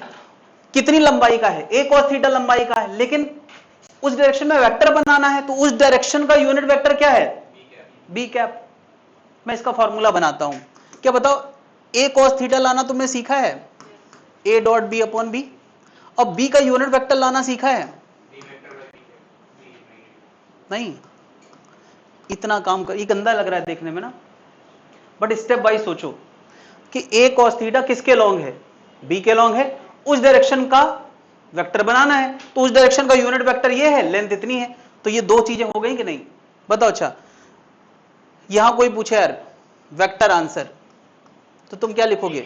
कितनी लंबाई का है, a cos थीटा लंबाई का है, लेकिन उस डायरेक्शन में वेक्टर बनाना है, तो उस डायरेक्शन का यूनिट वेक्टर क्या है, b कैप। मैं इसका फॉर्मूला बनाता हूं। क्या बताओ, a cos थीटा लाना तुमने सीखा है, a.b/b, और b का यूनिट वेक्टर लाना सीखा है, नहीं। इतना काम कर, ये गंदा लग रहा है देखने में ना, बट स्टेप वाइज सोचो कि a cos थीटा किसके लॉन्ग है, b के लॉन्ग है, उस डायरेक्शन का वेक्टर बनाना है, तो उस डायरेक्शन का यूनिट वेक्टर ये है, लेंथ इतनी है। तो ये 2 चीजें हो गई कि नहीं, बताओ। अच्छा, यहां कोई पूछे यार वेक्टर आंसर, तो तुम क्या लिखोगे,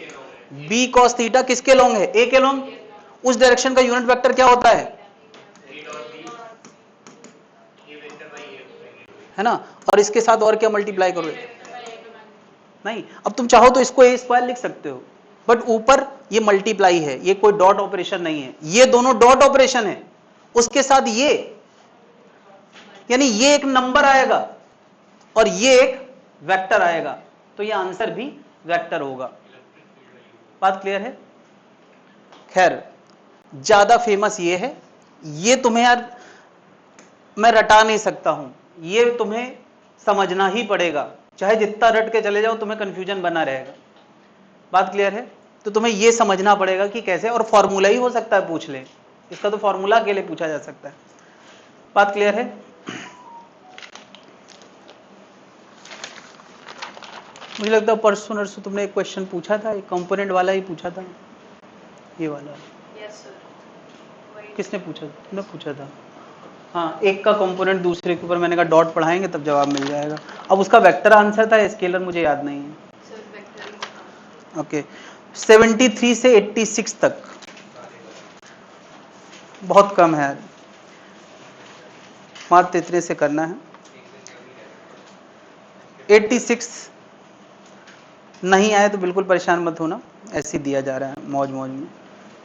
b cos थीटा किसके लॉन्ग है, a के लॉन्ग, उस डायरेक्शन का यूनिट वेक्टर क्या होता है ना, और इसके साथ और क्या मल्टीप्लाई करोगे, नहीं। अब तुम चाहो तो इसको a² लिख सकते हो, बट ऊपर ये मल्टीप्लाई है, ये कोई डॉट ऑपरेशन नहीं है, ये दोनों डॉट ऑपरेशन है, उसके साथ ये, यानी ये एक नंबर आएगा और ये एक वेक्टर आएगा, तो ये आंसर भी वेक्टर होगा। बात क्लियर है। खैर, ज्यादा फेमस ये है, ये तुम्हें यार मैं रटा नहीं सकता हूं, ये तुम्हें समझना ही पड़ेगा, चाहे जितना रट के चले जाओ तुम्हें कंफ्यूजन बना रहेगा। बात क्लियर है, तो तुम्हें ये समझना पड़ेगा कि कैसे, और फॉर्मूला ही हो सकता है पूछ ले, इसका तो फॉर्मूला के लिए पूछा जा सकता है। बात क्लियर है। मुझे लगता है परसों नरसों तुमने एक क्वेश्चन पूछा था, एक कंपोनेंट वाला ही पूछा था, ये वाला। Yes sir. किसने पूछा था, तुमने पूछा था। हाँ, एक का कंपोनेंट दूसरे के ऊपर, मैंने कहा डॉट पढ़ाएंगे तब जवाब मिल जाएगा। अब उसका वेक्टर आंसर था, स्केलर मुझे याद नहीं है। Sir vector. ओके, 73 से 86 तक बहुत कम है, मात्र इतने से करना है। 86 नहीं आए तो बिल्कुल परेशान मत होना, ऐसे ही दिया जा रहा है मौज मौज में।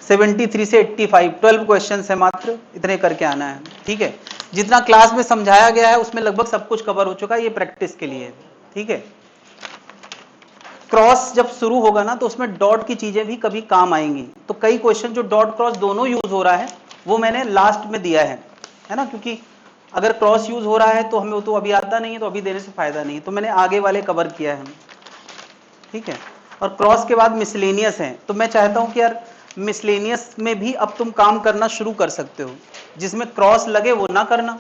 73 से 85 12 क्वेश्चन है मात्र, इतने करके आना है, ठीक है। जितना क्लास में समझाया गया है उसमें लगभग सब कुछ कवर हो चुका है, ये प्रैक्टिस के लिए है, ठीक है। क्रॉस जब शुरू होगा ना तो उसमें डॉट की चीजें भी कभी काम आएंगी। तो कई क्वेश्चन जो डॉट क्रॉस दोनों यूज हो रहा है वो मैंने लास्ट में दिया है ना, क्योंकि अगर क्रॉस यूज हो रहा है तो हमें वो तो अभी आता नहीं है, तो अभी देने से फायदा नहीं है, तो मैंने आगे वाले कवर किया है। ठीक है, और क्रॉस के बाद मिसलेनियस है, तो मैं चाहता हूं कि यार मिसलेनियस में भी अब तुम काम करना शुरू कर सकते हो, जिसमें क्रॉस लगे वो ना करना,